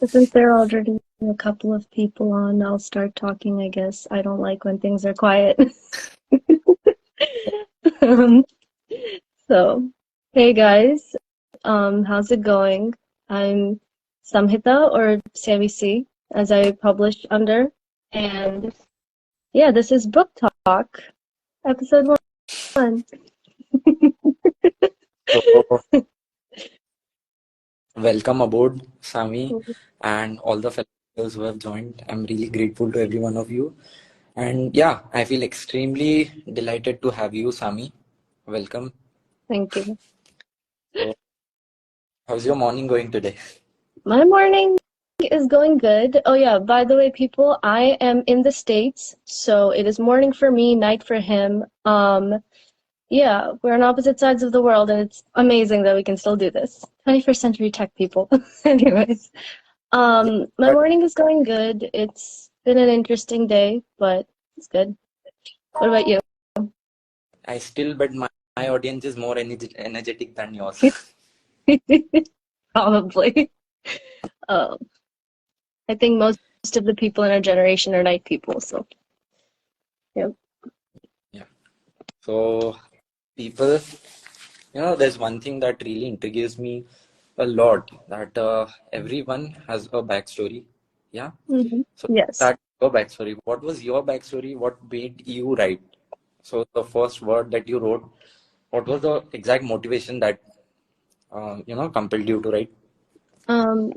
Since there are already a couple of people on, I'll start talking, I guess. I don't like when things are quiet. Um, so, hey guys, how's it going? I'm Samhita or Sammy C, as I publish under. And yeah, this is Book Talk, episode one. So, welcome aboard, Samhi, and all the fellows who have joined. I'm really grateful to every one of you. And yeah, I feel extremely delighted to have you, Samhi. Welcome. Thank you. So, how's your morning going today? My morning is going good. Oh yeah, by the way, people, I am in the States, so it is morning for me, night for him. Yeah, we're on opposite sides of the world, and it's amazing that we can still do this. 21st century tech people. Anyways, Yeah, my but morning is going good. It's been an interesting day, but it's good. What about you? I still bet my audience is more energetic than yours. Probably. Um, I think most of the people in our generation are night people, so yeah. Yeah. So, people, there's one thing that really intrigues me a lot that everyone has a backstory. Yeah. So Yes. start your backstory. What was your backstory? What made you write? So the first word that you wrote, what was the exact motivation that compelled you to write? Um,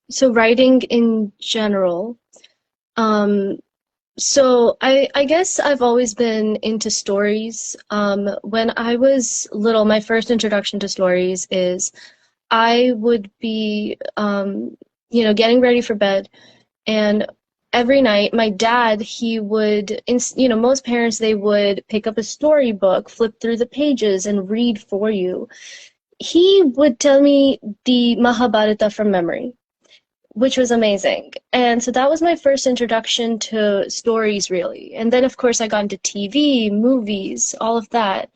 so writing in general. Um, so I guess I've always been into stories. When I was little, my first introduction to stories is I would be, getting ready for bed, and every night my dad, he would, most parents, they would pick up a storybook, flip through the pages, and read for you. He would tell me the Mahabharata from memory, which was amazing. And so that was my first introduction to stories, really. And then, of course, I got into TV, movies, all of that.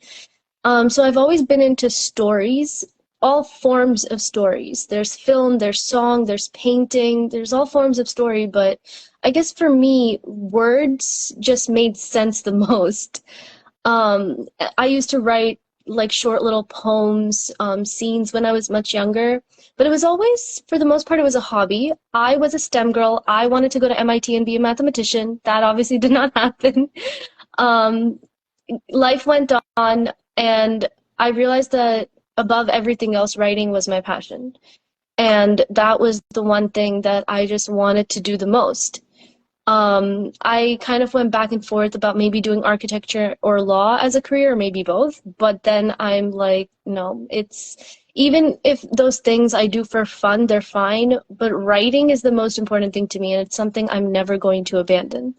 So I've always been into stories, all forms of stories. There's film, there's song, there's painting, there's all forms of story. But I guess for me, words just made sense the most. Um, I used to write like short little poems, scenes when I was much younger, but it was always, for the most part, it was a hobby. I was a STEM girl. I wanted to go to MIT and be a mathematician. That obviously did not happen. Um, Life went on, and I realized that above everything else, writing was my passion. And that was the one thing that I just wanted to do the most. I kind of went back and forth about maybe doing architecture or law as a career, or maybe both. But then I'm like, no, it's even if those things I do for fun, they're fine. But writing is the most important thing to me, and it's something I'm never going to abandon.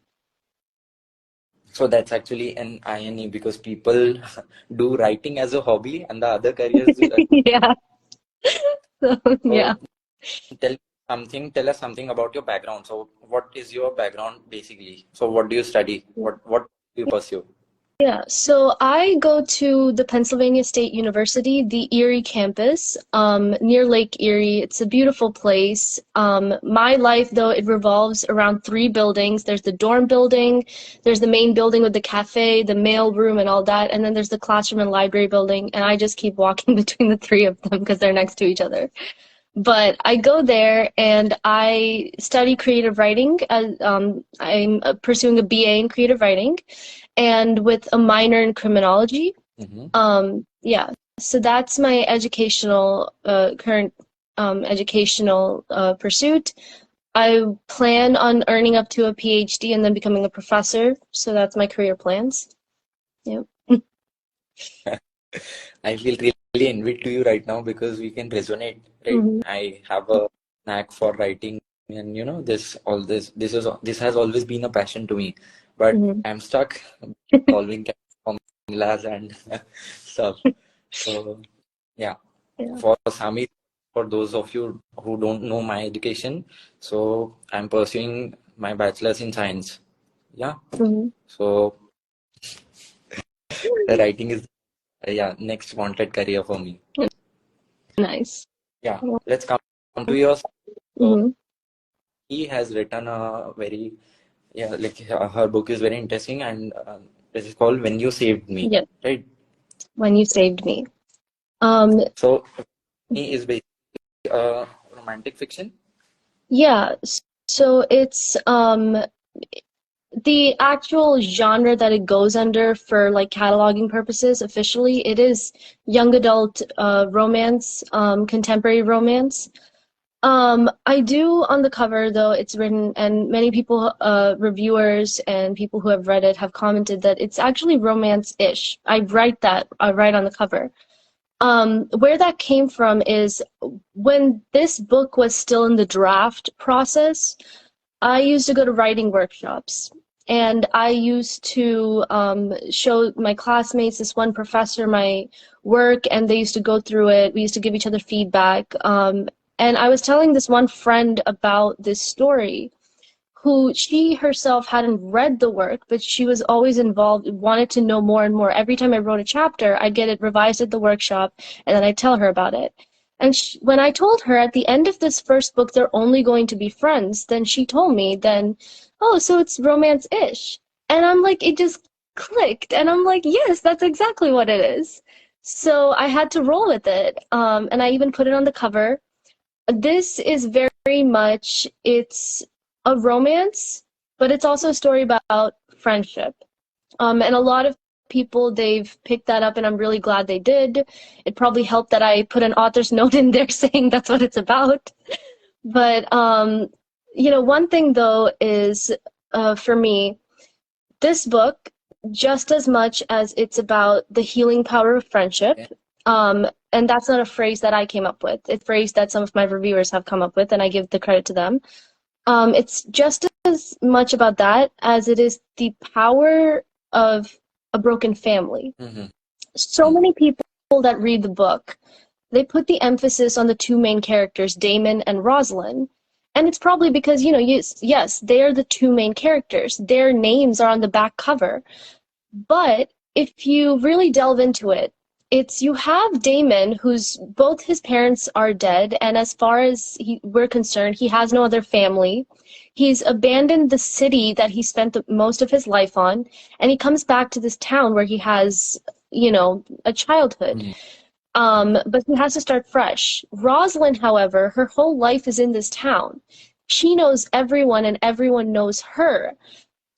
So that's actually an irony because people do writing as a hobby and the other careers. Yeah. So, So yeah. tell us something about your background. So what is your background basically? So what do you study? What do you pursue? Yeah, so I go to the Pennsylvania State University, the Erie campus, near Lake Erie. It's a beautiful place. My life, though, it revolves around three buildings. There's the dorm building, there's the main building with the cafe, the mail room, and all that, and then there's the classroom and library building, and I just keep walking between the three of them because they're next to each other. But I go there and I study creative writing. I'm pursuing a BA in creative writing, and with a minor in criminology. Mm-hmm. Yeah, so that's my educational current educational pursuit. I plan on earning up to a PhD and then becoming a professor. So that's my career plans. Yeah. I feel really envied to you right now because we can resonate, right? Hmm. I have a knack for writing, and this has always been a passion to me, but Hmm. I'm stuck solving formulas and stuff. So yeah, Yeah. for Sami, for those of you who don't know my education, so I'm pursuing my bachelor's in science. Yeah, Hmm. so the writing is next wanted career for me. Nice. Yeah, let's come to your. So Hmm. he has written a very, yeah, like her book is very interesting, and it is called When You Saved Me, Yeah, right? When You Saved Me. Um, So he is basically romantic fiction. yeah, so it's the actual genre that it goes under for like cataloging purposes officially, it is young adult romance, contemporary romance. I do on the cover though, it's written, and many people, reviewers and people who have read it have commented that it's actually romance-ish. I write on the cover. Where that came from is when this book was still in the draft process, I used to go to writing workshops. And I used to show my classmates, this one professor, my work, and they used to go through it. We used to give each other feedback. And I was telling this one friend about this story, who she herself hadn't read the work, but she was always involved, wanted to know more and more. Every time I wrote a chapter, I'd get it revised at the workshop, and then I'd tell her about it. And when I told her at the end of this first book, they're only going to be friends, then she told me, then, oh, so it's romance-ish. And I'm like, it just clicked. And I'm like, yes, that's exactly what it is. So I had to roll with it. And I even put it on the cover. This is very much, it's a romance, but it's also a story about friendship. And a lot of people, they've picked that up, and I'm really glad they did. It probably helped that I put an author's note in there saying that's what it's about. But, one thing though is, for me, this book, just as much as it's about the healing power of friendship, Okay. and that's not a phrase that I came up with. It's a phrase that some of my reviewers have come up with, and I give the credit to them. It's just as much about that as it is the power of a broken family. Mm-hmm. So many people that read the book, they put the emphasis on the two main characters, Damon and Rosalind. And it's probably because, yes, they are the two main characters. Their names are on the back cover. But if you really delve into it, you have Damon, who's both his parents are dead, and as far as we're concerned, he has no other family. He's abandoned the city that he spent most of his life on, and he comes back to this town where he has, a childhood. But he has to start fresh. Rosalind, however, her whole life is in this town. She knows everyone, and everyone knows her.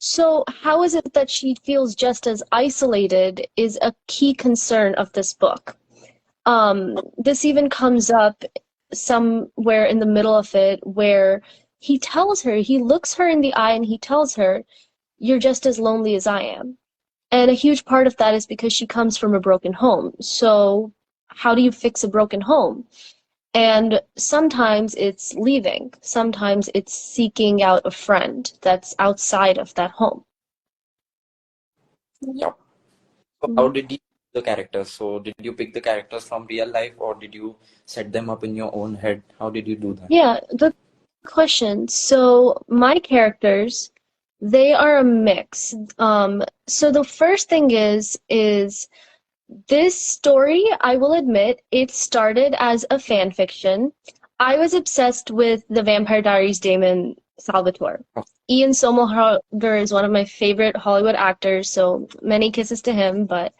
So how is it that she feels just as isolated is a key concern of this book. This even comes up somewhere in the middle of it where he looks her in the eye and he tells her, "You're just as lonely as I am." And a huge part of that is because she comes from a broken home. So how do you fix a broken home? And sometimes it's leaving. Sometimes it's seeking out a friend that's outside of that home. Yeah. So how Mhm. did you pick the characters? So did you pick the characters from real life, or did you set them up in your own head? How did you do that? Yeah, good question. So my characters, they are a mix. So the first thing is this story, I will admit, it started as a fan fiction. I was obsessed with the Vampire Diaries Damon Salvatore. Oh, Ian Somerhalder is one of my favorite Hollywood actors, so many kisses to him, but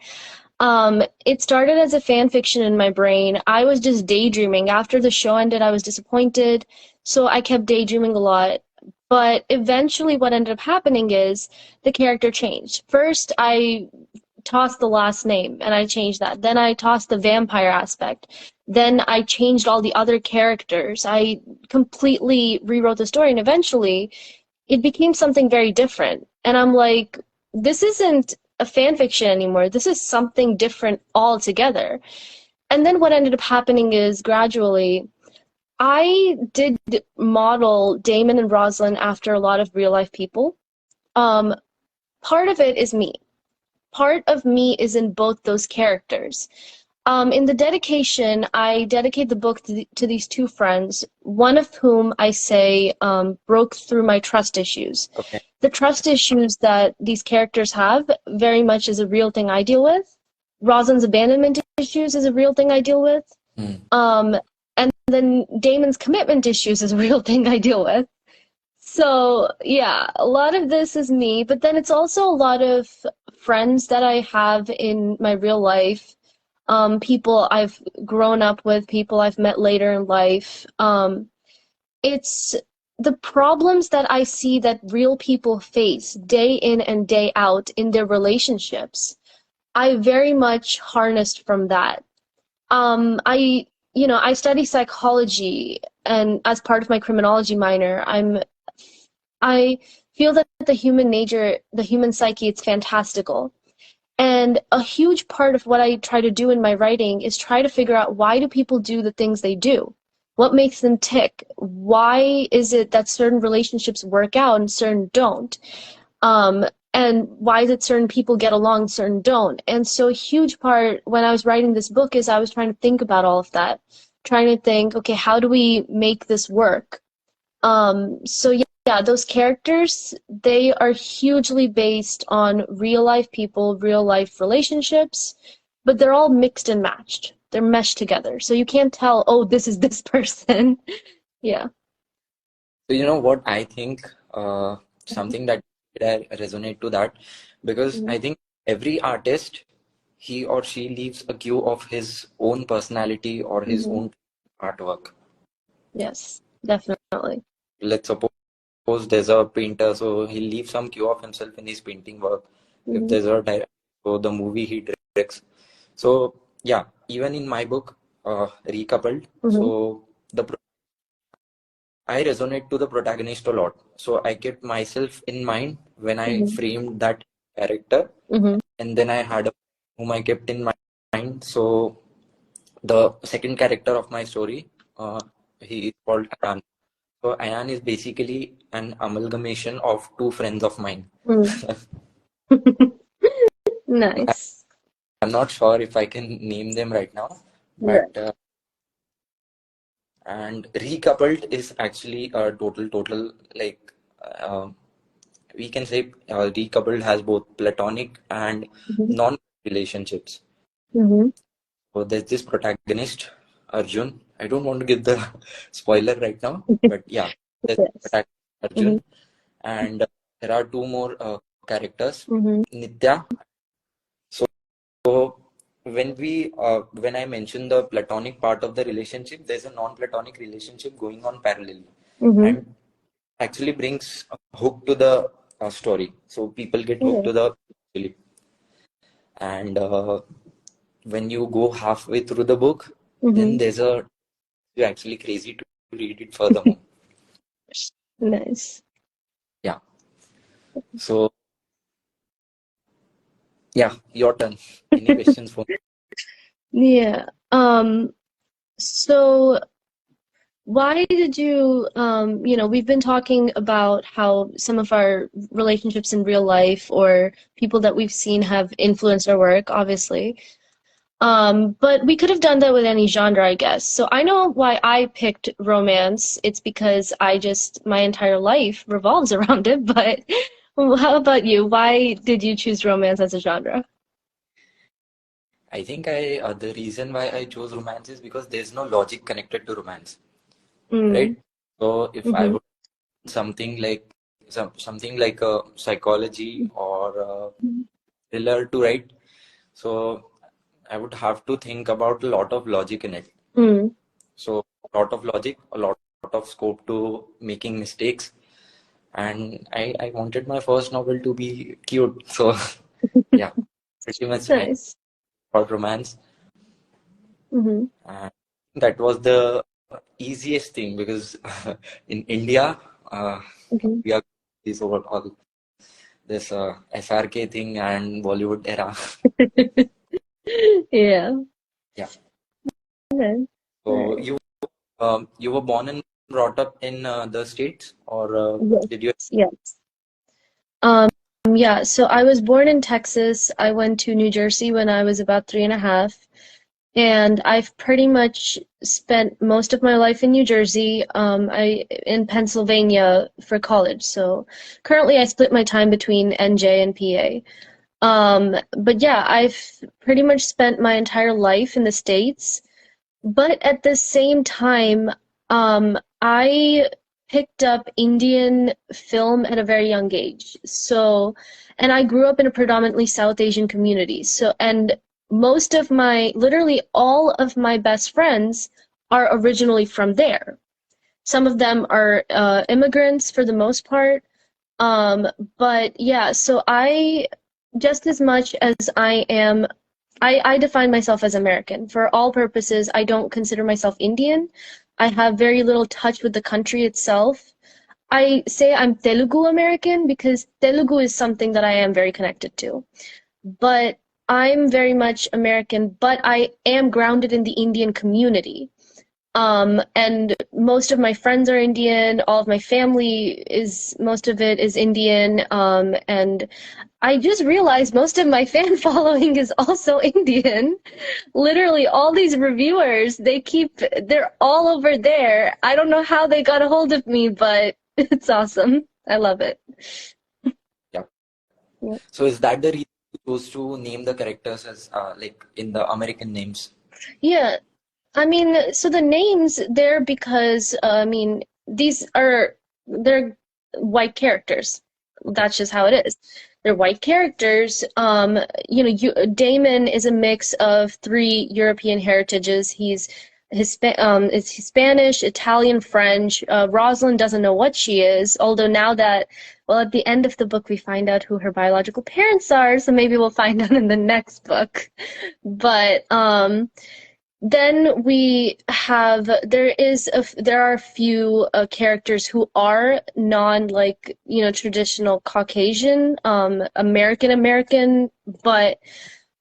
it started as a fan fiction in my brain. I was just daydreaming. After the show ended, I was disappointed, so I kept daydreaming a lot. But eventually what ended up happening is the character changed. First, I tossed the last name and I changed that. Then I tossed the vampire aspect. Then I changed all the other characters. I completely rewrote the story, and eventually it became something very different. And I'm like, this isn't a fan fiction anymore. This is something different altogether. And then what ended up happening is gradually I did model Damon and Rosalind after a lot of real life people. Um, Part of it is me. Part of me is in both those characters. In the dedication, I dedicate the book to these two friends, one of whom I say broke through my trust issues. okay. The trust issues that these characters have very much is a real thing I deal with. Rosalind's abandonment issues is a real thing I deal with. Mm. And then Damon's commitment issues is a real thing I deal with. So, yeah, a lot of this is me, but then it's also a lot of friends that I have in my real life, people I've grown up with, people I've met later in life. It's the problems that I see that real people face day in and day out in their relationships. I very much harnessed from that. I study psychology, and as part of my criminology minor, I feel that the human nature, the human psyche, it's fantastical. And a huge part of what I try to do in my writing is try to figure out, why do people do the things they do? What makes them tick? Why is it that certain relationships work out and certain don't? Um, and why is it certain people get along, certain don't? And so a huge part when I was writing this book is I was trying to think about all of that, trying to think, okay, how do we make this work? So yeah, those characters, they are hugely based on real life people, real life relationships, but they're all mixed and matched. They're meshed together. So you can't tell, oh, this is this person. Yeah. So you know what I think, something that I resonate to that, because Mhm. I think every artist, he or she leaves a cue of his own personality or his Mhm. own artwork. Yes, definitely. Let's suppose there's a painter, so he'll leave some cue of himself in his painting work. If Mhm. there's a director, so the movie he directs. So yeah, even in my book, Recoupled, Mhm. so I resonate to the protagonist a lot. So I kept myself in mind when I Mhm. framed that character, Mhm. and then I had a whom I kept in mind. So the second character of my story, he is called Ayan. So Ayan is basically an amalgamation of two friends of mine. Mhm. Nice. I'm not sure if I can name them right now, Right. but and recoupled is actually a total like, uh, we can say, decoupled has both platonic and Mhm. non relationships. Mhm. So there's this protagonist, Arjun. I don't want to give the spoiler right now, but yeah, there's Yes. protagonist Mhm. Arjun, and there are two more characters, Mhm. Nitya. So when I mention the platonic part of the relationship, there's a non-platonic relationship going on parallelly, Mhm. and actually brings a hook to the story. So people get hooked Okay. to the actually. And when you go halfway through the book, then Mhm. you're actually crazy to read it furthermore. Nice. Yeah. So yeah, your turn. Any questions for me? Yeah. So why did you, we've been talking about how some of our relationships in real life or people that we've seen have influenced our work, obviously. But we could have done that with any genre, I guess. So I know why I picked romance. It's because my entire life revolves around it. But how about you? Why did you choose romance as a genre? I think the reason why I chose romance is because there's no logic connected to romance, right? Mm. So if I Mm-hmm. would something like a psychology or a thriller to write, so I would have to think about a lot of logic in it. Mm. So a lot of logic, a lot of scope to making mistakes, and I wanted my first novel to be cute. So yeah, pretty much I Nice. thought romance, Mm-hmm. and that was the easiest thing because in India, uh, Mm-hmm. we are this over all this SRK thing and Bollywood era. Yeah. Yeah. Okay. So Nice. you were born and brought up in the States, or Yes. did you? Yes. Um, yeah, so I was born in Texas. I went to New Jersey when I was about 3.5. And I've pretty much spent most of my life in New Jersey, I in Pennsylvania for college. So currently I split my time between NJ and PA. But yeah, I've pretty much spent my entire life in the States. But at the same time, I picked up Indian film at a very young age. So, and I grew up in a predominantly South Asian community. So, and most of literally all of my best friends are originally from there. Some of them are immigrants for the most part. Um, but yeah, so just as much as I define myself as American. For all purposes, I don't consider myself Indian. I have very little touch with the country itself. I say I'm Telugu American because Telugu is something that I am very connected to. But I'm very much American, but I am grounded in the Indian community. And most of my friends are Indian, all of my family most of it is Indian. And I just realized most of my fan following is also Indian. Literally, all these reviewers, they're all over there. I don't know how they got a hold of me, but it's awesome. I love it. Yeah. Yeah. So is that the reason you chose to name the characters as like in the American names? Yeah, I mean, so the names there because I mean they're white characters. That's just how it is. They're white characters. Damon is a mix of three European heritages. He's Spanish, Italian, French. Rosalind doesn't know what she is, although at the end of the book we find out who her biological parents are, so maybe we'll find out in the next book. But then there are a few characters who are traditional Caucasian, American, but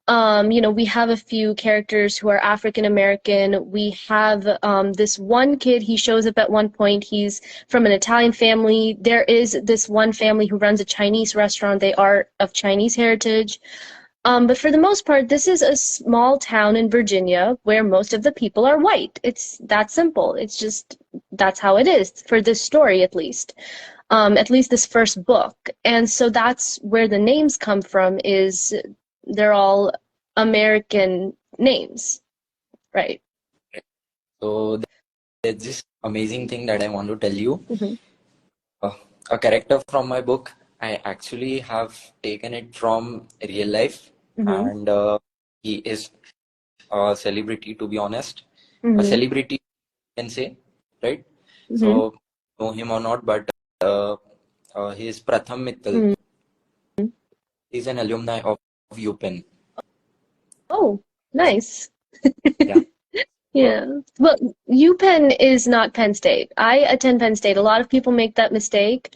we have a few characters who are African American. We have this one kid, he shows up at one point, he's from an Italian family. There is this one family who runs a Chinese restaurant. They are of Chinese heritage. But for the most part, this is a small town in Virginia where most of the people are white. It's that simple. That's how it is for this story, at least this first book. And so that's where the names come from, they're all American names, right? So there's this amazing thing that I want to tell you. Mm-hmm. A character from my book, I actually have taken it from real life, Mm-hmm. and he is a celebrity, to be honest. A Mm-hmm. celebrity, you can say, right? Mm-hmm. So, know him or not, but he is Pratham Mittal. Mm-hmm. He's an alumni of UPenn. Oh, nice. Yeah. Yeah. Well, UPenn is not Penn State. I attend Penn State. A lot of people make that mistake.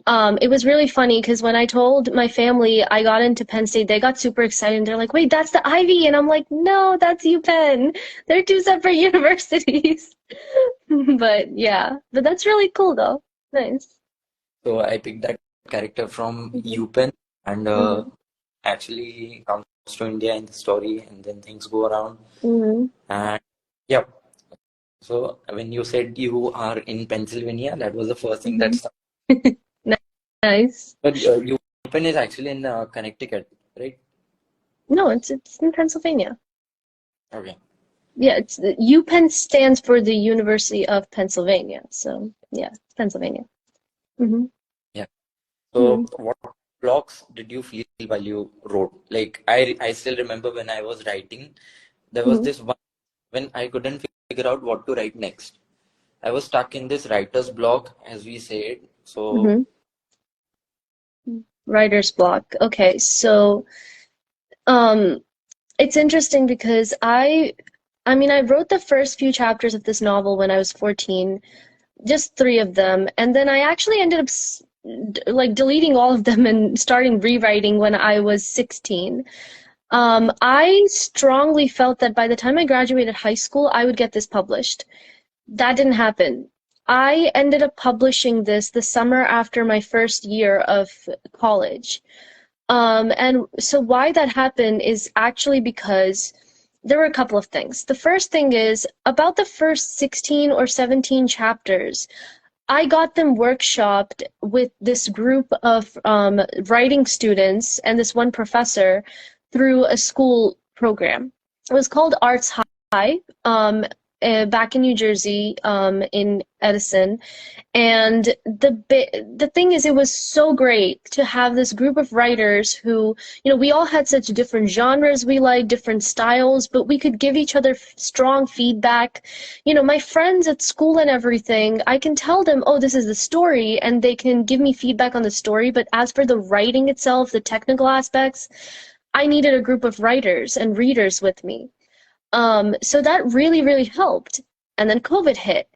It was really funny because when I told my family I got into Penn State, they got super excited. And they're like, wait, that's the Ivy. And I'm like, no, that's UPenn. They're two separate universities. But yeah, but that's really cool though. Nice. So I picked that character from Mm-hmm. UPenn, and Mm-hmm. actually comes to India in the story, and then things go around. Mm-hmm. And yeah, so when you said you are in Pennsylvania, that was the first thing Mm-hmm. that stuck. Nice. But UPenn is actually in Connecticut, right? No, it's in Pennsylvania. Okay. Yeah, UPenn stands for the University of Pennsylvania. So yeah, it's Pennsylvania. Mm-hmm. Yeah. Mm-hmm. So what blocks did you feel while you wrote? Like I still remember when I was writing, there was Mm-hmm. this one when I couldn't figure out what to write next. I was stuck in this writer's block, as we said. So Mm-hmm. Writer's block. Okay, so um, it's interesting because I mean, I wrote the first few chapters of this novel when I was 14, just three of them, and then I actually ended up like deleting all of them and starting rewriting when I was 16. I strongly felt that by the time I graduated high school, I would get this published. That didn't happen. I ended up publishing this the summer after my first year of college. And so why that happened is actually because there were a couple of things. The first thing is about the first 16 or 17 chapters, I got them workshopped with this group of writing students and this one professor through a school program. It was called Arts High. back in New Jersey, in Edison. And the thing is, it was so great to have this group of writers who, we all had such different genres we liked, different styles, but we could give each other strong feedback. My friends at school and everything, I can tell them, oh, this is the story, and they can give me feedback on the story. But as for the writing itself, the technical aspects, I needed a group of writers and readers with me. So that really, really helped. And then COVID hit.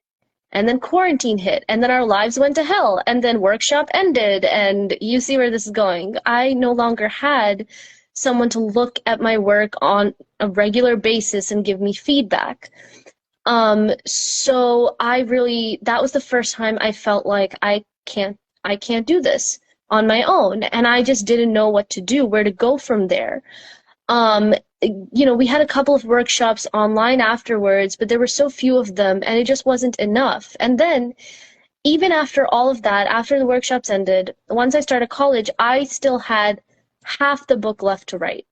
And then quarantine hit, and then our lives went to hell, and then workshop ended, and you see where this is going. I no longer had someone to look at my work on a regular basis and give me feedback. So that was the first time I felt like I can't do this on my own, and I just didn't know what to do, where to go from there. We had a couple of workshops online afterwards, but there were so few of them, and it just wasn't enough. And then, even after all of that, after the workshops ended, once I started college, I still had half the book left to write.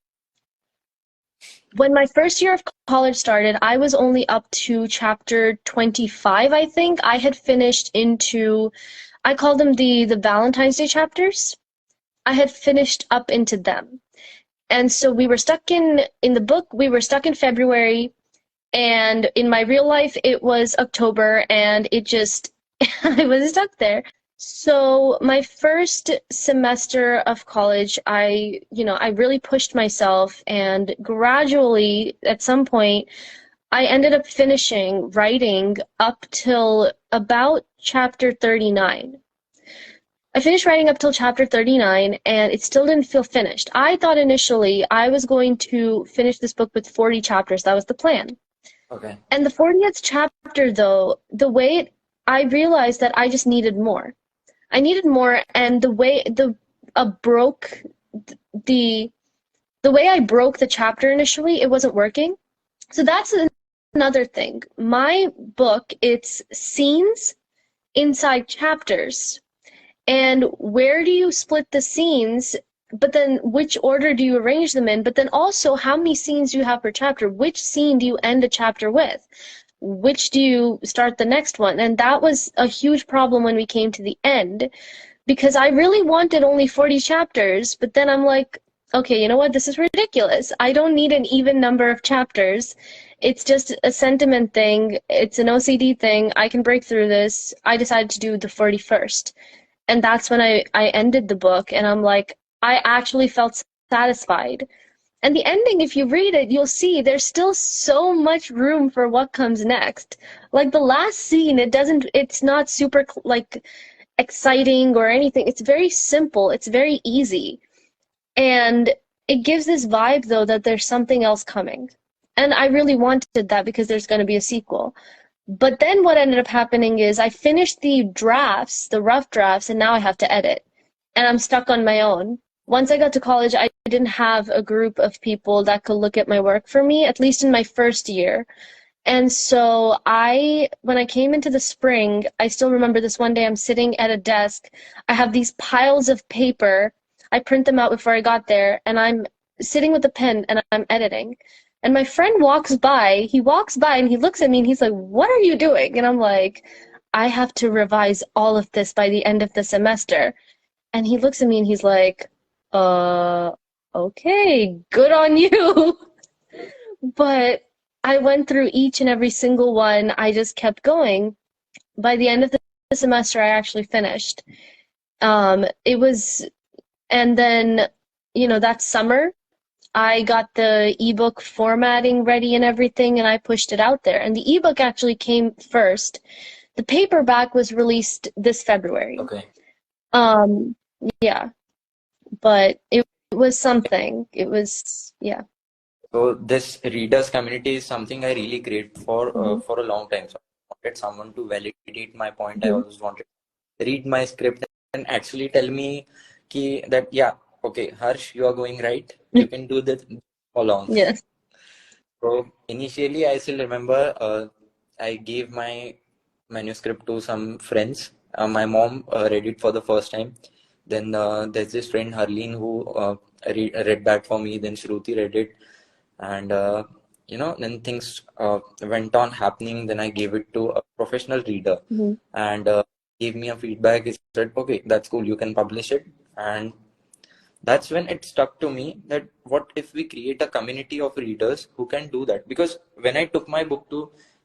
When my first year of college started, I was only up to chapter 25, I think. I had finished I call them the Valentine's Day chapters. I had finished up into them. And so we were stuck in the book, we were stuck in February, and in my real life, it was October, and I was stuck there. So my first semester of college, I really pushed myself, and gradually, at some point, I ended up finishing writing up till about chapter 39. I finished writing up till chapter 39, and it still didn't feel finished. I thought initially I was going to finish this book with 40 chapters. That was the plan. Okay. And the 40th chapter, though, I realized that I just needed more. I needed more, and the way I broke the chapter initially, it wasn't working. So that's another thing. My book, it's scenes inside chapters. And where do you split the scenes, but then which order do you arrange them in? But then also, how many scenes do you have per chapter? Which scene do you end a chapter with? Which do you start the next one? And that was a huge problem when we came to the end, because I really wanted only 40 chapters, but then I'm like, okay, you know what? This is ridiculous. I don't need an even number of chapters. It's just a sentiment thing. It's an OCD thing. I can break through this. I decided to do the 41st. And that's when I ended the book, and I'm like, I actually felt satisfied. And the ending, if you read it, you'll see there's still so much room for what comes next. Like the last scene, it's not super exciting or anything. It's very simple. It's very easy. And it gives this vibe, though, that there's something else coming. And I really wanted that because there's going to be a sequel. But then what ended up happening is I finished the rough drafts, and now I have to edit. And I'm stuck on my own. Once I got to college, I didn't have a group of people that could look at my work for me, at least in my first year. And so when I came into the spring, I still remember this one day I'm sitting at a desk. I have these piles of paper. I print them out before I got there, and I'm sitting with a pen and I'm editing. And my friend walks by and he looks at me and he's like, "What are you doing?" And I'm like, "I have to revise all of this by the end of the semester." And he looks at me and he's like, okay, good on you." But I went through each and every single one. I just kept going. By the end of the semester, I actually finished. And then, that summer, I got the ebook formatting ready and everything, and I pushed it out there. And the ebook actually came first. The paperback was released this February. Okay. Yeah, but it was something. It was, yeah. So this readers community is something I really crave for a long time. So I wanted someone to validate my point. I always wanted to read my script and actually tell me that yeah, okay, Harsh, you are going right. You can do this along. Yes. So initially, I still remember I gave my manuscript to some friends. My mom read it for the first time. Then there's this friend Harleen who read back for me. Then Shruti read it, and then things went on happening. Then I gave it to a professional reader, Mhm. and gave me a feedback. He said, "Okay, that's cool. You can publish it." And that's when it stuck to me that what if we create a community of readers who can do that? Because when I took my book to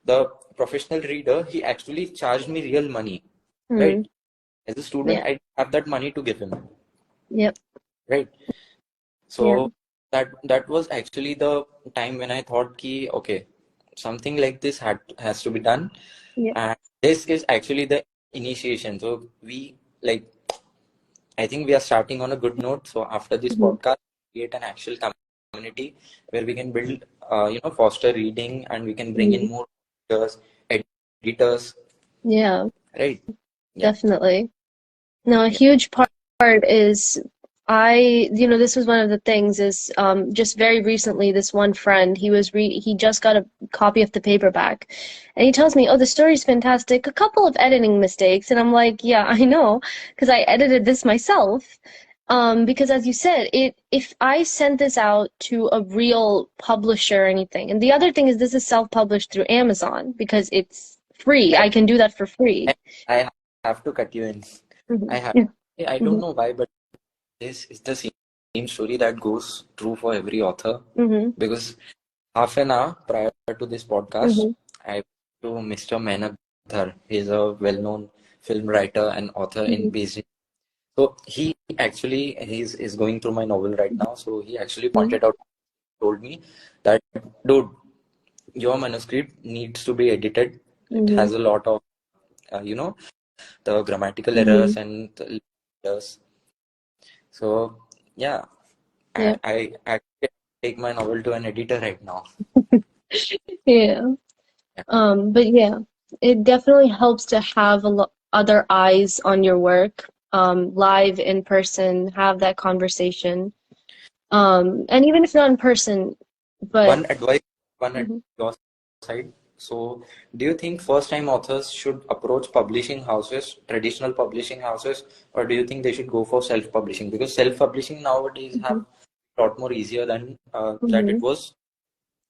the professional reader, he actually charged me real money, right? Mhm. As a student, Yeah. I didn't have that money to give him, Yep. right? Yeah. So that was actually the time when I thought ki okay, something like this has to be done, Yep. and this is actually the initiation. So we like I think we are starting on a good note. So after this Mhm. podcast, create an actual community where we can build, foster reading, and we can bring in Mhm. more editors, editors, Yeah. right? Yeah. Definitely. No, a Yeah. huge part is this was one of the things is just very recently this one friend he just got a copy of the paperback and he tells me, "Oh, the story's fantastic. A couple of editing mistakes." And I'm like, "Yeah, I know, because I edited this myself." Because as you said, if I sent this out to a real publisher or anything, and the other thing is this is self-published through Amazon because it's free. I, I can do that for free. I have to cut you in. Hmm. I have. Yeah. I don't Hmm. know why, but this is the same story that goes true for every author. Hmm. Because half an hour prior to this podcast, Hmm. I went to Mr. Menadhar. He's a well-known film writer and author in Hmm. based. So he actually is going through my novel right now. So he actually Hmm. pointed out, told me that, dude, your manuscript needs to be edited. It Hmm. has a lot of, the grammatical Hmm. errors and the errors. So yeah, Yeah. I actually take my novel to an editor right now. Yeah. Yeah. But yeah, it definitely helps to have other eyes on your work, live in person, have that conversation. And even if not in person, but One advice, one at mhm, your side. So, do you think first-time authors should approach publishing houses, traditional publishing houses, or do you think they should go for self-publishing? Because self-publishing nowadays mhm, have a lot more easier than that it mhm, was,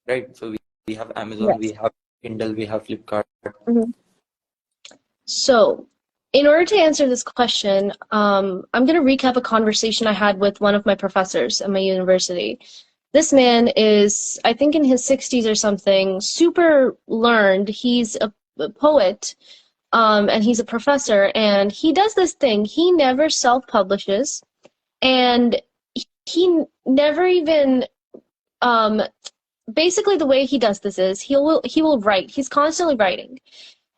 right? So we have Amazon, we yes. have Kindle, we have Flipkart. Mhm. So, in order to answer this question, I'm going to recap a conversation I had with one of my professors at my university. This man is, I think, in his 60s or something, super learned. He's a poet, and he's a professor, and he does this thing. He never self-publishes, and he never even, um, basically the way he does this is he will write. He's constantly writing.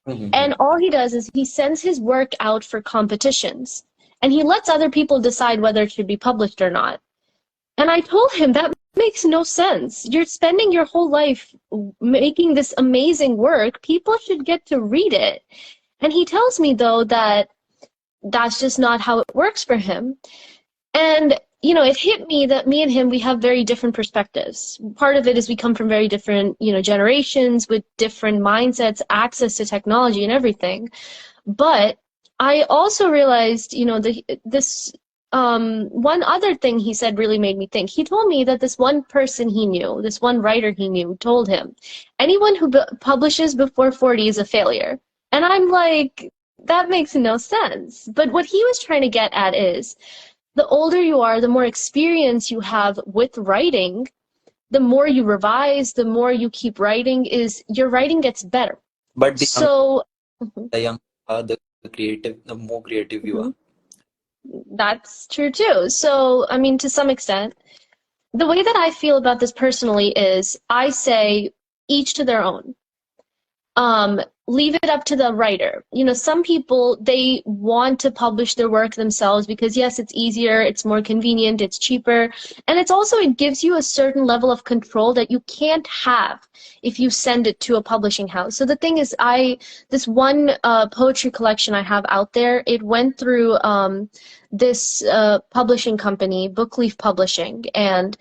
Mhm. And all he does is he sends his work out for competitions. And he lets other people decide whether it should be published or not. And I told him that makes no sense. You're spending your whole life making this amazing work. People should get to read it. And he tells me, though, that that's just not how it works for him. And, it hit me that me and him, we have very different perspectives. Part of it is we come from very different, generations with different mindsets, access to technology and everything. But I also realized, this one other thing he said really made me think. He told me that this one person he knew, this one writer he knew, told him, anyone who publishes before 40 is a failure. And I'm like, that makes no sense. But what he was trying to get at is the older you are, the more experience you have with writing, the more you revise, the more you keep writing, is your writing gets better. But So, mhm, the young, the creative, the more creative you are. mhm. That's true too. So, I mean, to some extent, the way that I feel about this personally is I say each to their own. Leave it up to the writer. Some people, they want to publish their work themselves because yes, it's easier, it's more convenient, it's cheaper, and it gives you a certain level of control that you can't have if you send it to a publishing house. So the thing is, this one poetry collection I have out there, it went through this publishing company, Bookleaf Publishing, and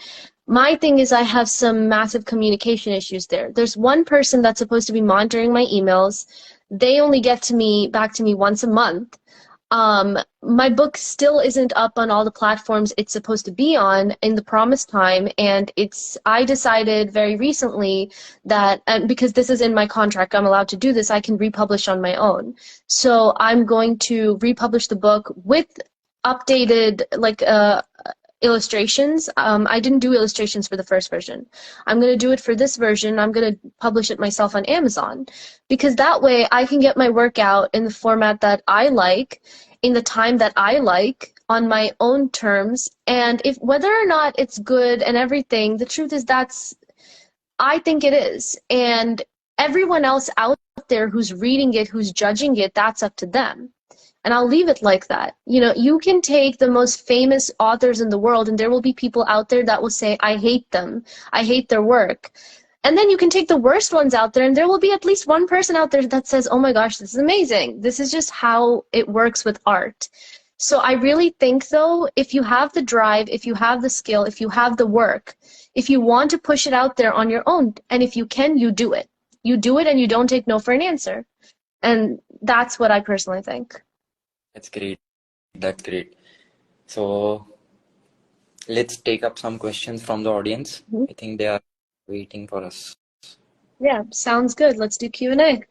my thing is I have some massive communication issues there. There's one person that's supposed to be monitoring my emails. They only get back to me once a month. My book still isn't up on all the platforms it's supposed to be on in the promised time, and I decided very recently that, and because this is in my contract, I'm allowed to do this, I can republish on my own. So I'm going to republish the book with updated illustrations. I didn't do illustrations for the first version. I'm going to do it for this version. I'm going to publish it myself on Amazon, because that way I can get my work out in the format that I like, in the time that I like, on my own terms. And if whether or not it's good and everything, the truth is I think it is. And everyone else out there who's reading it, who's judging it, that's up to them. And I'll leave it like that. You know, you can take the most famous authors in the world, and there will be people out there that will say, I hate them, I hate their work. And then you can take the worst ones out there, and there will be at least one person out there that says, oh my gosh, this is amazing. This is just how it works with art. So I really think, though, if you have the drive, if you have the skill, if you have the work, if you want to push it out there on your own, and if you can, you do it. You do it, and you don't take no for an answer. And that's what I personally think. That's great. That's great. So let's take up some questions from the audience. Mhm. I think they are waiting for us. Yeah, sounds good. Let's do Q&A.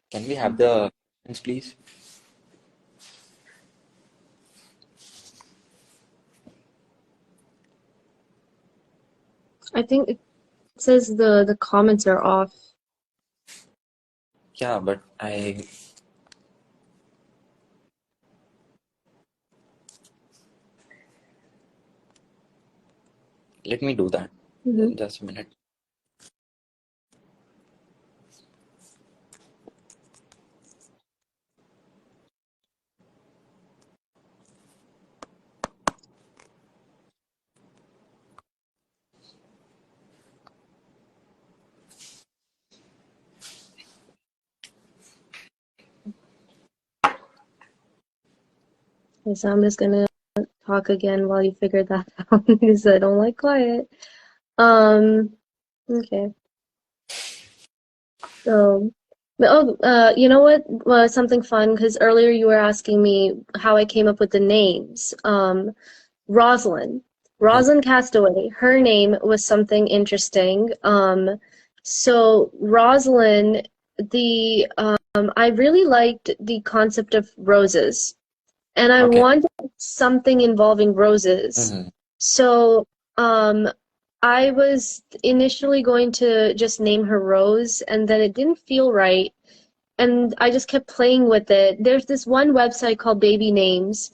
Can we have the questions, please? I think it says the comments are off. Yeah, but let me do that. Just a minute. Okay, so I'm just gonna talk again while you figure that out, because I don't like quiet. Okay. So, you know what? Something fun, because earlier you were asking me how I came up with the names. Rosalind. Rosalind Castaway. Her name was something interesting. So Rosalind, I really liked the concept of roses, and I Okay. wanted something involving roses. So, I was initially going to just name her Rose, and then it didn't feel right, and I just kept playing with it. There's this one website called Baby Names,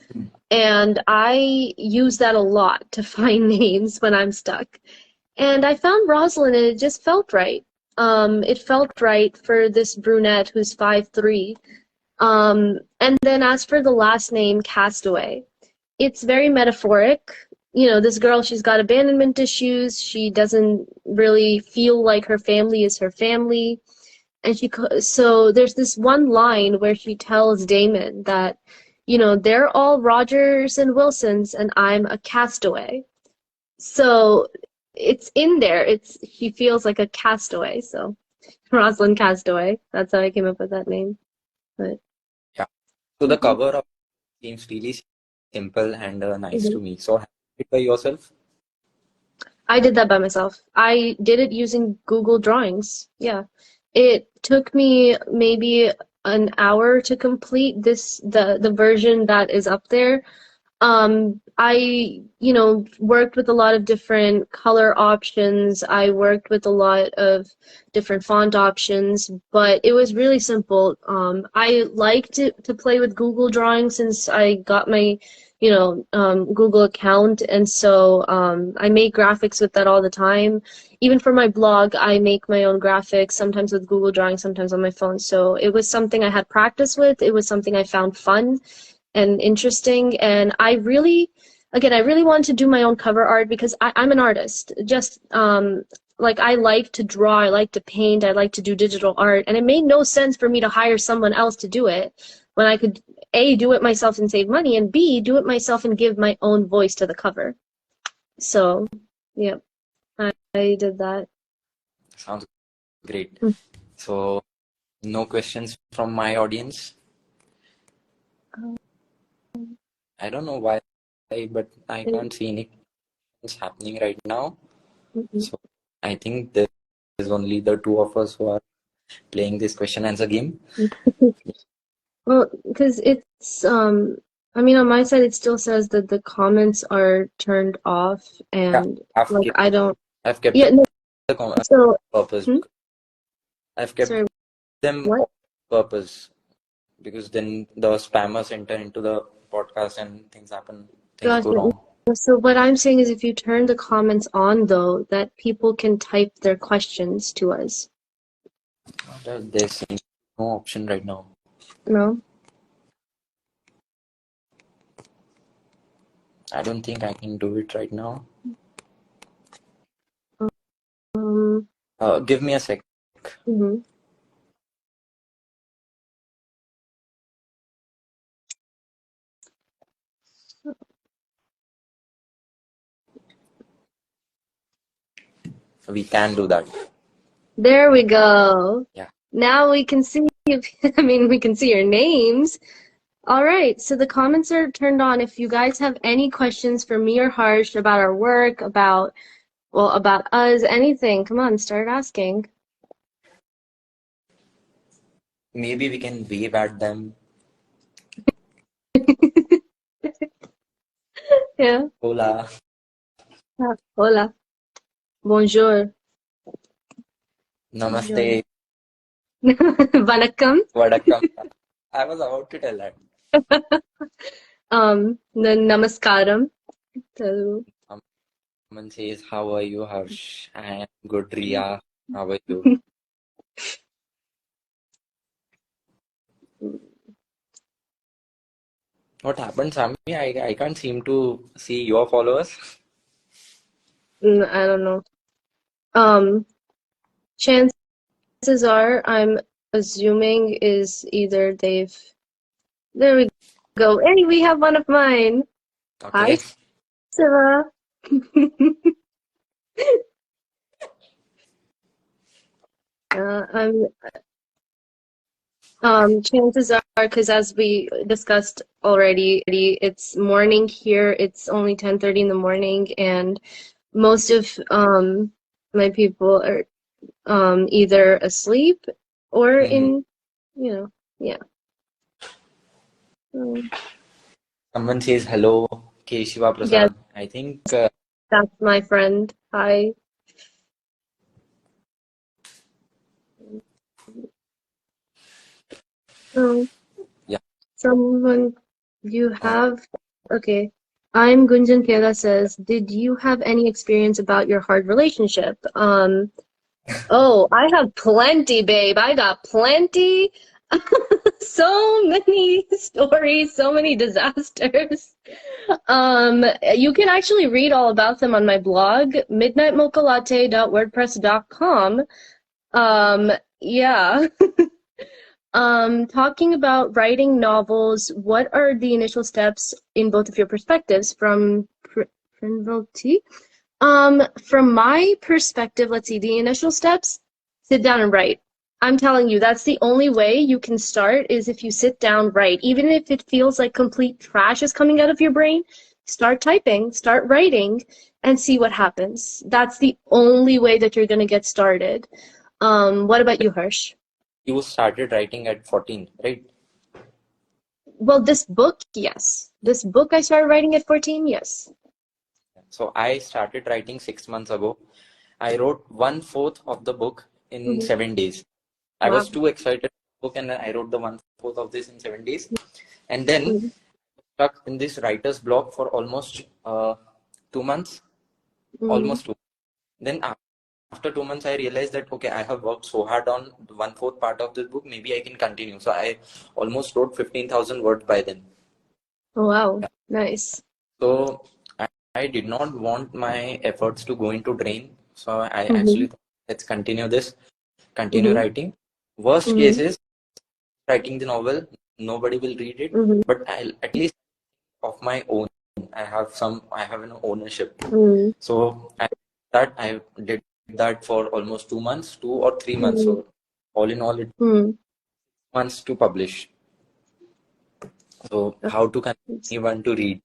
and I use that a lot to find names when I'm stuck. And I found Rosalind, and it just felt right. It felt right for this brunette who's 5'3". And then as for the last name, Castaway, it's very metaphoric. You know, this girl, she's got abandonment issues. She doesn't really feel like her family is her family. And so there's this one line where she tells Damon that, you know, they're all Rogers and Wilsons and I'm a castaway. So it's in there. She feels like a castaway. So Rosalind Castaway. That's how I came up with that name. But Yeah. So the cover of seems really simple and nice to me. So have you did it by yourself? I did that by myself. I did it using Google Drawings. Yeah. It took me maybe an hour to complete the version that is up there. I, worked with a lot of different color options. I worked with a lot of different font options, but it was really simple. I like to play with Google Drawings since I got my, Google account, and so I make graphics with that all the time. Even for my blog, I make my own graphics, sometimes with Google Drawings, sometimes on my phone. So it was something I had practice with. It was something I found fun and interesting, and I really wanted to do my own cover art because I'm an artist. Just like, I like to draw, I like to paint, I like to do digital art, and it made no sense for me to hire someone else to do it when I could A, do it myself and save money, and B, do it myself and give my own voice to the cover. So yeah, I did that. Sounds great. Mm. So No questions from my audience. Um, I don't know why, but I mm, can't see any questions happening right now. mm, So I think there's only the two of us who are playing this question answer game. mm. Well, because it's I mean on my side it still says that the comments are turned off Yeah, and I've like kept, I don't I've kept yeah them no the so purpose. hmm? I've kept Sorry, them what? on purpose because then the spammers enter into the podcast and things go Gotcha. wrong. So what I'm saying is if you turn the comments on though, that people can type their questions to us. There's no option right now. No? I don't think I can do it right now. Um, Give me a sec. mhm. We can do that. There we go. Yeah. Now we can see if, I mean we can see your names. All right, so the comments are turned on. If you guys have any questions for me or Harsh about our work, about well, about us, anything, come on, start asking. Maybe we can wave at them. Yeah. Hola. Hola. Bonjour. Namaste. Bonjour. Vanakkam. Vadakkam. I was about to tell that. Namaskaram. So, Someone says, how are you, Harsh? I am good, Riya. How are you? What happened, Samhi? I can't seem to see your followers. I don't know. Chances are, I'm assuming is either they've. There we go. Hey, we have one of mine. Hi, Okay. Siva. I'm chances are, because as we discussed already, it's morning here. It's only 10:30 in the morning, and most of my people are either asleep or Mhm. in, yeah. So, Someone says, hello, Keshiva yes, Prasad. I think, that's my friend. Hi. Um, yeah. someone you Uh, have, okay. I'm Gunjan Kela says, did you have any experience about your hard relationship? Oh, I have plenty, babe. I got plenty. So many stories, so many disasters. You can actually read all about them on my blog, midnightmochalatte.wordpress.com. Yeah. Talking about writing novels, what are the initial steps in both of your perspectives from Prinville T? From my perspective, let's see, the initial steps, sit down and write. I'm telling you, that's the only way you can start is if you sit down, write. Even if it feels like complete trash is coming out of your brain, start typing, start writing, and see what happens. That's the only way that you're gonna get started. What about you, Harsh? you started writing at 14, right? Well, this book, yes. This book I started writing at 14, yes. So I started writing 6 months ago. I wrote 1/4 of the book in Mm-hmm. 7 days. I was Wow. too excited for the book and I wrote the 1/4 of this in 7 days. And then Mm-hmm. stuck in this writer's block for almost 2 months, Mm-hmm. almost two. Then after 2 months, I realized that okay, I have worked so hard on the 1/4 part of this book. Maybe I can continue. So I almost wrote 15,000 words by then. Oh, wow. Yeah. Nice. So I did not want my efforts to go into drain. So I Mm-hmm. actually thought, let's continue this, continue Mm-hmm. writing. Worst Mm-hmm. case is writing the novel. Nobody will read it, Mm-hmm. but I'll at least of my own. I have an ownership. Mm-hmm. So I did that for almost 2 months, 2 or 3 months. Mm-hmm. So all in all, it Mm-hmm. wants to publish. So how to convince Oops. anyone to read?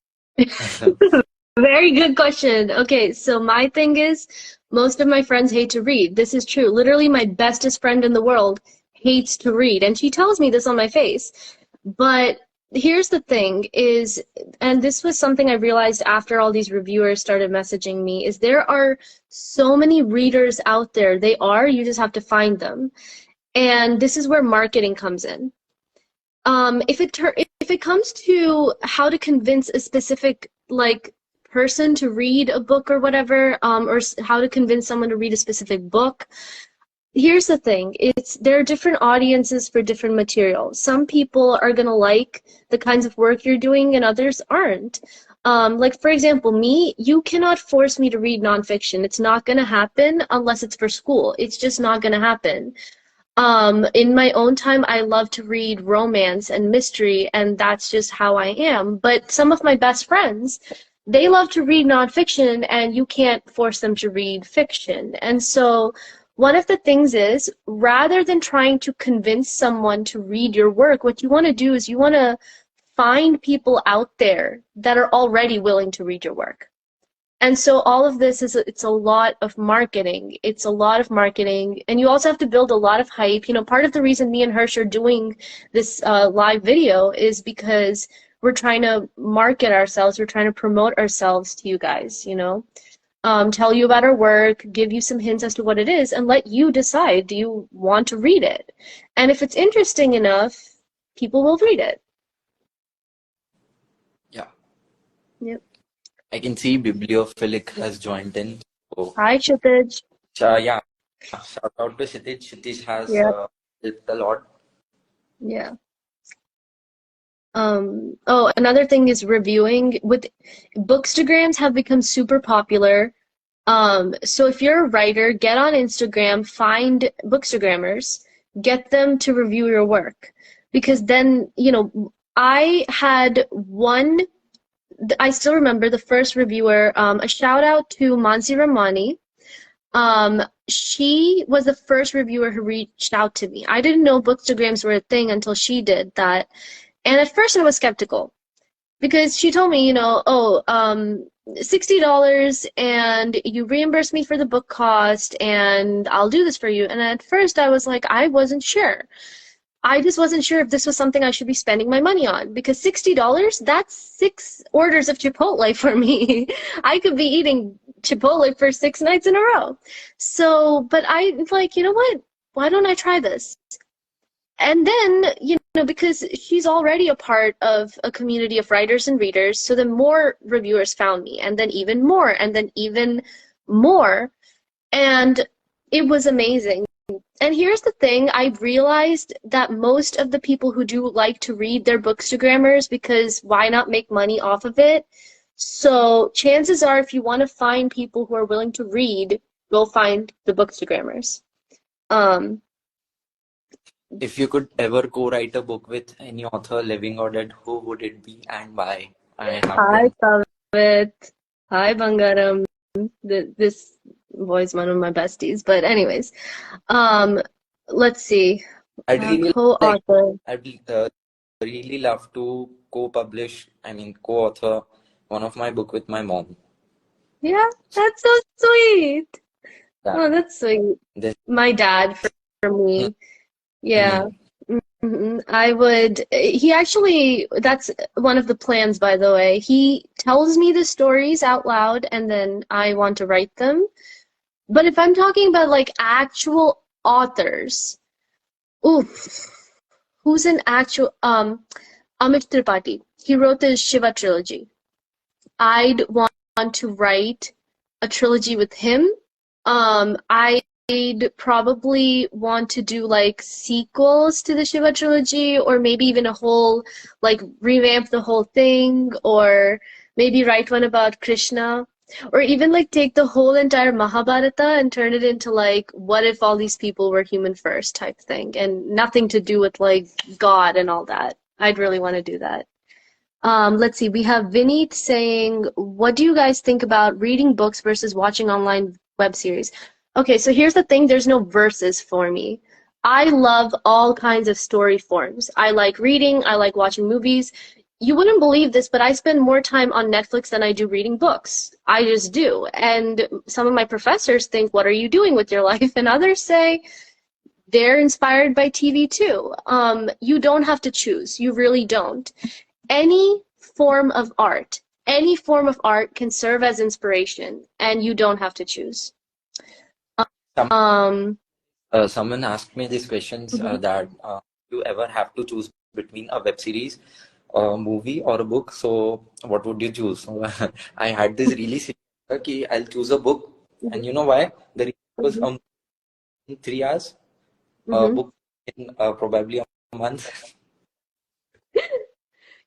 Very good question. Okay, so my thing is, most of my friends hate to read. This is true. Literally, my bestest friend in the world hates to read, and she tells me this on my face. But here's the thing is, and this was something I realized after all these reviewers started messaging me, is there are so many readers out there. They are, you just have to find them. And this is where marketing comes in. If it comes to how to convince a specific like person to read a book or whatever, or how to convince someone to read a specific book, here's the thing: there are different audiences for different material. Some people are gonna like the kinds of work you're doing, and others aren't. Like for example, me, you cannot force me to read nonfiction. It's not gonna happen unless it's for school. It's just not gonna happen. In my own time, I love to read romance and mystery, and that's just how I am. But some of my best friends, they love to read nonfiction, and you can't force them to read fiction. And so, one of the things is, rather than trying to convince someone to read your work, what you want to do is you want to find people out there that are already willing to read your work. And so all of this it's a lot of marketing. It's a lot of marketing, and you also have to build a lot of hype. You know, part of the reason me and Hirsch are doing this live video is because we're trying to market ourselves. We're trying to promote ourselves to you guys, you know, tell you about our work, give you some hints as to what it is, and let you decide, do you want to read it? And if it's interesting enough, people will read it. Yeah, Yep. I can see Bibliophilic has joined in. So, Hi, Kshitij. yeah, shout out to Kshitij. Kshitij has Yep. helped a lot. Yeah. Oh, another thing is reviewing. With bookstagrams have become super popular. So if you're a writer, get on Instagram, find bookstagrammers, get them to review your work. Because then, you know, I still remember the first reviewer, a shout out to Mansi Ramani. She was the first reviewer who reached out to me. I didn't know bookstagrams were a thing until she did that. And at first I was skeptical because she told me, you know, oh, $60 and you reimburse me for the book cost and I'll do this for you. And at first I was like, I wasn't sure. I just wasn't sure if this was something I should be spending my money on because $60, that's 6 orders of Chipotle for me. I could be eating Chipotle for 6 nights in a row. So, but I like, you know what? Why don't I try this? And then, you know, because she's already a part of a community of writers and readers, so then more reviewers found me, and then even more, and then even more. And it was amazing. And here's the thing, I realized that most of the people who do like to read their bookstagrammers because why not make money off of it? So chances are if you want to find people who are willing to read, you'll find the bookstagrammers. Um, If you could ever co-write a book with any author, living or dead, who would it be and why? I have Hi, been. Savit. Hi, Bangaram. This boy is one of my besties. But anyways, um, let's see. I'd really like, Co-author. I'd really love to co-publish, I mean, co-author one of my book with my mom. Yeah, that's so sweet. Yeah. Oh, that's sweet. This, My dad for me. Yeah. Mhm. I would, he actually, that's one of the plans, by the way. He tells me the stories out loud and then I want to write them. But if I'm talking about like actual authors, oof, who's an actual, Amit Tripathi. He wrote the Shiva trilogy. I'd want to write a trilogy with him. I'd probably want to do like sequels to the Shiva trilogy, or maybe even a whole, like revamp the whole thing, or maybe write one about Krishna, or even like take the whole entire Mahabharata and turn it into like, what if all these people were human first type thing, and nothing to do with like God and all that. I'd really want to do that. Let's see, we have Vineet saying, what do you guys think about reading books versus watching online web series? Okay, so here's the thing, there's no versus for me. I love all kinds of story forms. I like reading, I like watching movies. You wouldn't believe this, but I spend more time on Netflix than I do reading books. I just do. And some of my professors think, what are you doing with your life? And others say they're inspired by TV too. You don't have to choose. You really don't. Any form of art, any form of art can serve as inspiration, and you don't have to choose. Some, Um, someone asked me these questions mhm, that you ever have to choose between a web series, a movie, or a book. So what would you choose? So, I had this really silly answer कि I'll choose a book, mhm, and you know why? The reason was mhm, in 3 hours, a mhm. book in probably a month.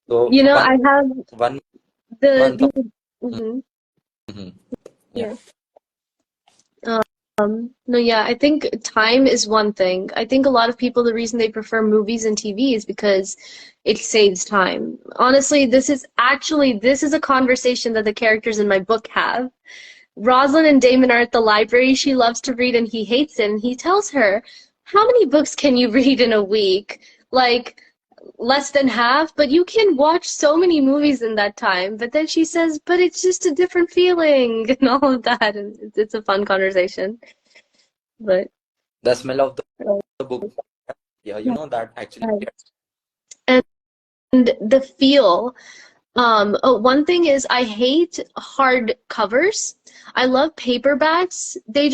So You know, one I have one the month of the mhm, Mhm. Yeah. yeah. No, yeah, I think time is one thing. I think a lot of people, the reason they prefer movies and TV is because it saves time. Honestly, this is a conversation that the characters in my book have. Rosalind and Damon are at the library. She loves to read and he hates it. And he tells her, how many books can you read in a week? Like, less than half, but you can watch so many movies in that time. But then she says, but it's just a different feeling and all of that. And it's a fun conversation. But, The smell of uh, the book. Yeah, you yeah. know that actually. And the feel. Oh, one thing is I hate hard covers. I love paperbacks. They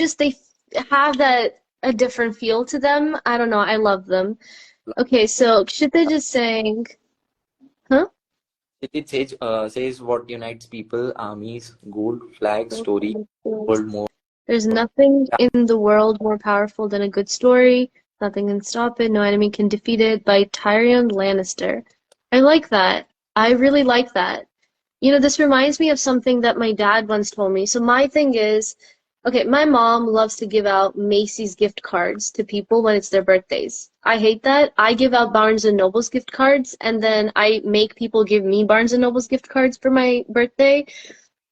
have that a different feel to them. I don't know. I love them. Okay, so Kshitij is saying, huh? It says what unites people, armies, gold, flag, story, world more. There's nothing Yeah, in the world more powerful than a good story. Nothing can stop it. No enemy can defeat it. By Tyrion Lannister. I like that. I really like that. You know, this reminds me of something that my dad once told me. So my thing is, okay, my mom loves to give out Macy's gift cards to people when it's their birthdays. I hate that. I give out Barnes and Noble's gift cards, and then I make people give me Barnes and Noble's gift cards for my birthday.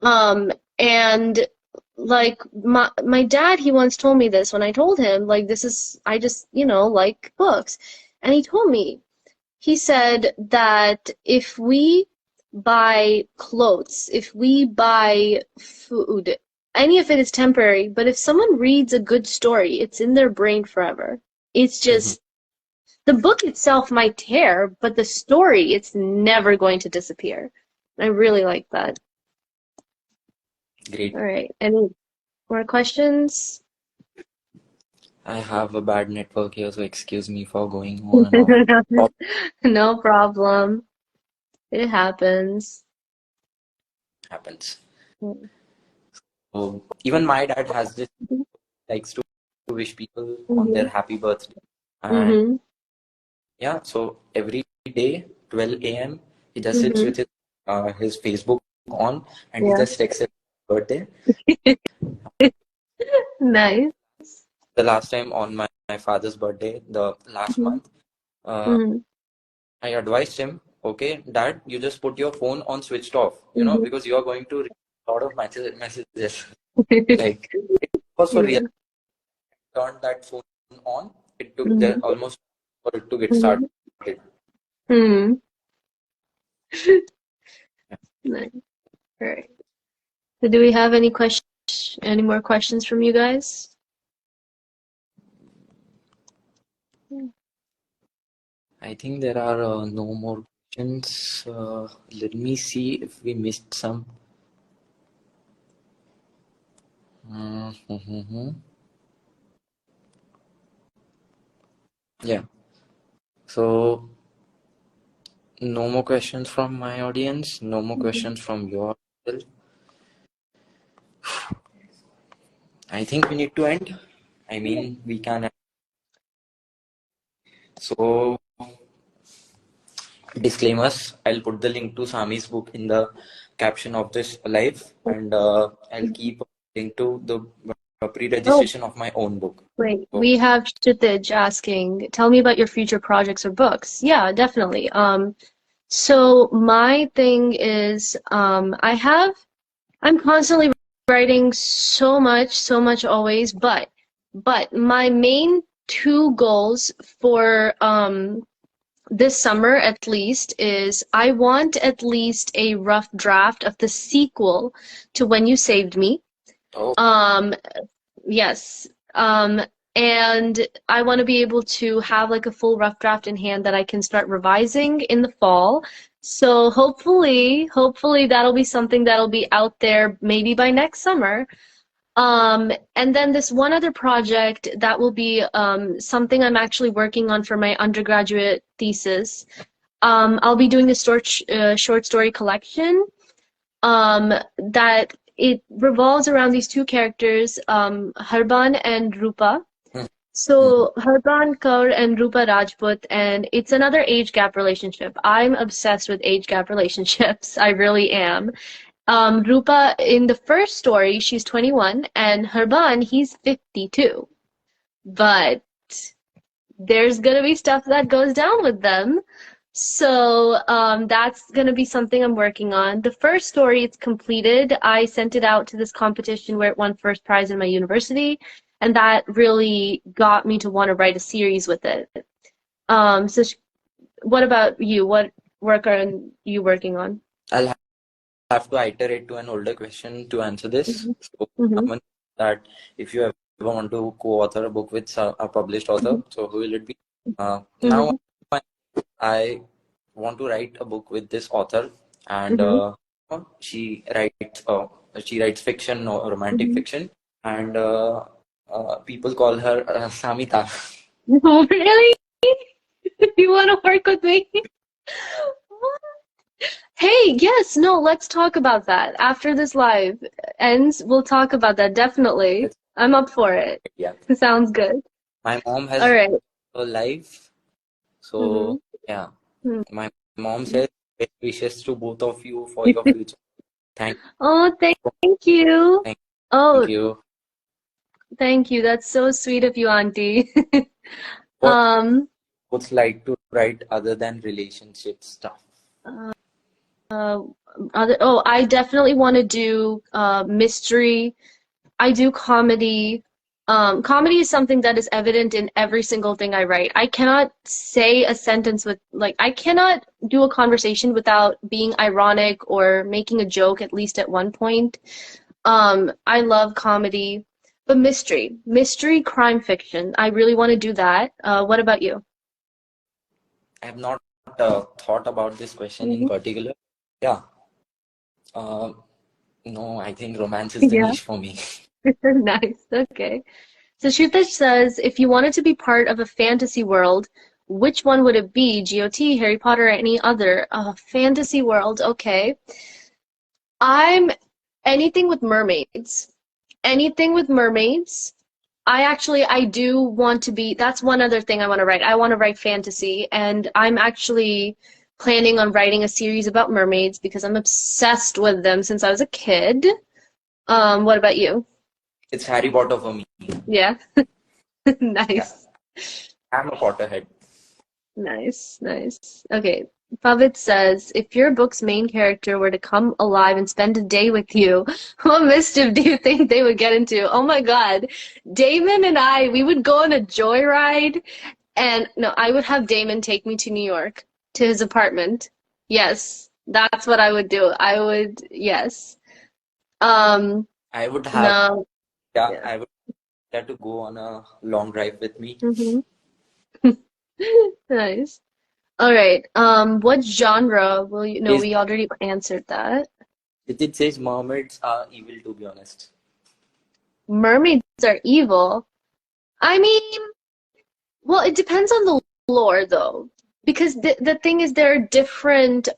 And like my dad, he once told me this when I told him, like, this is, I just, like books. And he told me, he said that if we buy clothes, if we buy food, any of it is temporary, but if someone reads a good story, it's in their brain forever. It's mhm. just, the book itself might tear, but the story, it's never going to disappear. I really like that. All Great. right. Any more questions? I have a bad network here, so excuse me for going on and on. Problem No problem. It happens. happens. So even my dad has this likes to wish people on their Mm-hmm. happy birthday. And Mm-hmm. yeah, so every day, 12 a.m., he just sits Mm-hmm. with his Facebook on and he Yeah. just texts his birthday. Nice. The last time on my father's birthday, the last Mm-hmm. month, uh, Mm-hmm. I advised him, okay, Dad, you just put your phone on switched off, Mm-hmm. because you are going to receive a lot of messages. Like, it was for real. Yeah. Turned that phone on. It took Mm-hmm. almost for it to get started. Mm-hmm. Mm-hmm. Nice. All right. So do we have any more questions from you guys? I think there are no more questions. Let me see if we missed some. Mm-hmm. Yeah. So no more questions from my audience. No more Mm-hmm. questions from your. I think we need to end. I Yeah. mean, we can. So disclaimers. I'll put the link to Sami's book in the caption of this live, and I'll keep a link to the Oh, pre-registration of my own book. wait. So We have Kshitij asking, tell me about your future projects or books. Yeah, definitely. So my thing is, I'm constantly writing so much always, but my main two goals for this summer at least is I want at least a rough draft of the sequel to When You Saved Me. Oh, Um, yes. And I want to be able to have like a full rough draft in hand that I can start revising in the fall. So hopefully that'll be something that'll be out there maybe by next summer. And then this one other project that will be something I'm actually working on for my undergraduate thesis. I'll be doing a short story collection that it revolves around these two characters, Harban and Rupa. mm, So Harban Kaur and Rupa Rajput, and it's another age gap relationship. I'm obsessed with age gap relationships. I really am. Rupa, in the first story, she's 21, and Harban, he's 52. But there's gonna be stuff that goes down with them. So that's gonna be something I'm working on. The first story, it's completed. I sent it out to this competition where it won first prize in my university, and that really got me to want to write a series with it. So what about you? What work are you working on? I'll have to iterate to an older question to answer this. Hmm. So, Hmm. someone that if you ever want to co-author a book with a published author, so who will it be? Now Hmm. I want to write a book with this author, and Hmm. she writes she writes fiction or romantic Hmm. fiction, and people call her Samita. Oh, really? You want to work with me? Hey, yes, no, let's talk about that. After this live ends, we'll talk about that, definitely. It's, I'm up for it. yeah, Sounds good. my mom All has right. a life, Mm-hmm. so yeah, my mom says best wishes to both of you for your Mm-hmm. future. Thank, Oh, thank you. thank, thank Oh, you. thank you. That's so sweet of you, Auntie. What Um, would like to write other than relationship stuff? uh, I definitely want to do mystery. I do comedy. Comedy is something that is evident in every single thing I write. I cannot say a sentence with, like, I cannot do a conversation without being ironic or making a joke at least at one point. I love comedy, but mystery crime fiction. I really want to do that. What about you? I have not thought about this question in Hmm. particular. Yeah, uh, no, I think romance is the Yeah, niche for me. nice. Okay. So Shubham says, if you wanted to be part of a fantasy world, which one would it be? GOT, Harry Potter, or any other? Fantasy world, okay. I'm anything with mermaids. Anything with mermaids. I do want to be, that's one other thing I want to write. I want to write fantasy, and I'm actually planning on writing a series about mermaids because I'm obsessed with them since I was a kid. What about you? It's Harry Potter for me. Yeah, Yeah, nice. I'm a Potterhead. Nice, nice. Okay. Pavit says, if your book's main character were to come alive and spend a day with you, what mischief do you think they would get into? Oh my God. Damon and I, we would go on a joyride, and no, I would have Damon take me to New York, to his apartment. Yes, that's what I would do. Yes. Um, I would have, no, yeah, yeah. I would have to go on a long drive with me. Hmm. Nice. All right. What genre will you? No, Says, we already answered that. it says mermaids are evil, to be honest. Mermaids are evil. I mean, well, it depends on the lore, though, because the thing is, there are different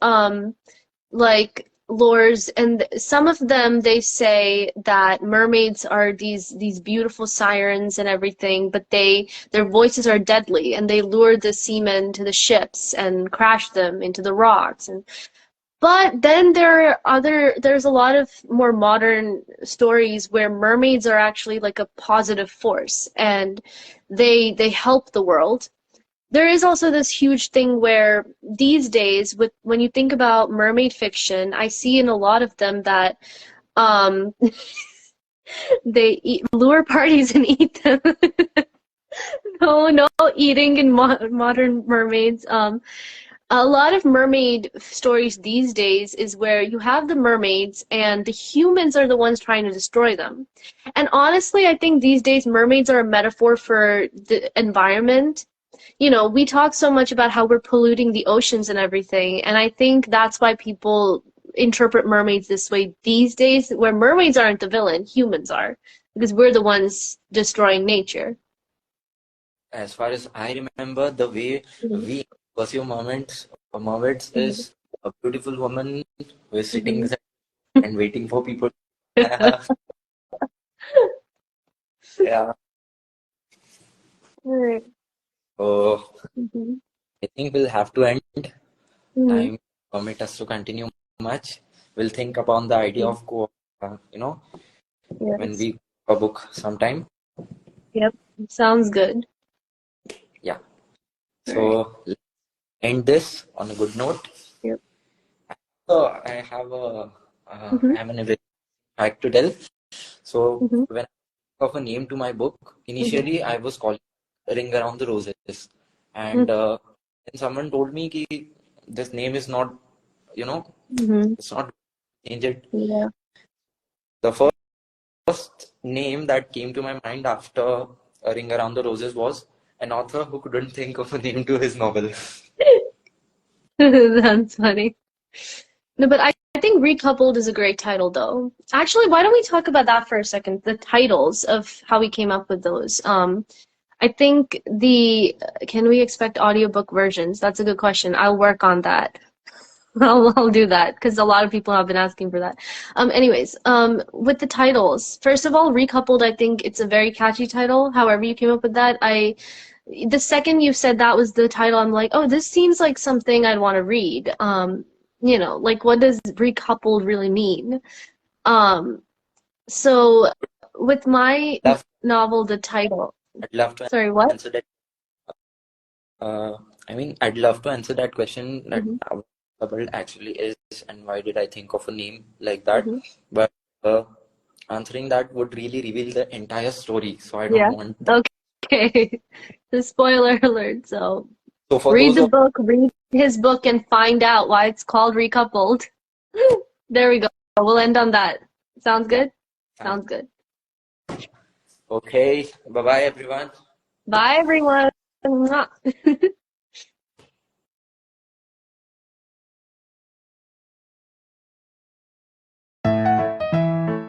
like lores, and some of them they say that mermaids are these beautiful sirens and everything, but their voices are deadly, and they lure the seamen to the ships and crash them into the rocks. And but then there's a lot of more modern stories where mermaids are actually like a positive force, and they help the world. There is also this huge thing where these days, with when you think about mermaid fiction, I see in a lot of them that um lure parties and eat them. No, no eating in modern mermaids. A lot of mermaid stories these days is where you have the mermaids and the humans are the ones trying to destroy them. And honestly, I think these days mermaids are a metaphor for the environment. You know, we talk so much about how we're polluting the oceans and everything, and I think that's why people interpret mermaids this way these days, where mermaids aren't the villain, humans are, because we're the ones destroying nature. As far as I remember, the way Mhm. we pursue mermaids Mhm. is a beautiful woman who is sitting Mhm. there and waiting for people. Yeah, yeah. Right. So Mhm. I think we'll have to end. Mhm. Time permit us to continue much. We'll think upon the idea of when Yes. we a book sometime. Yep. Sounds good. Yeah. All right. So let's end this on a good note. Yep. So I Mhm. have an event fact to tell. So Mhm. when I think of a name to my book, Mhm. initially I was calling Ring Around the Roses, and Mhm. then someone told me कि this name is not, you know, Mhm. it's not change it. Yeah. The first name that came to my mind after A Ring Around the Roses was an author who couldn't think of a name to his novel. That's funny. No, but I think Recoupled is a great title, though. Actually, why don't we talk about that for a second? The titles of how we came up with those. I think can we expect audiobook versions? That's a good question. I'll work on that. I'll do that because a lot of people have been asking for that. Anyways, with the titles, first of all, Recoupled, I think it's a very catchy title. However you came up with that, the second you said that was the title, I'm like, oh, this seems like something I'd want to read. Like what does recoupled really mean? Um, so with my Love, novel, the title, I'd love to sorry, what? answer that. I'd love to answer that question that Hmm. what the world actually is and why did I think of a name like that. Hmm. But uh, answering that would really reveal the entire story. So I don't Yeah. want that. Okay. The spoiler alert. So So for read those the of book, read his book, and find out why it's called Recoupled. There we go. We'll end on that. Sounds yeah, good? Sounds good. okay. Bye bye everyone. Bye, everyone. Mwah.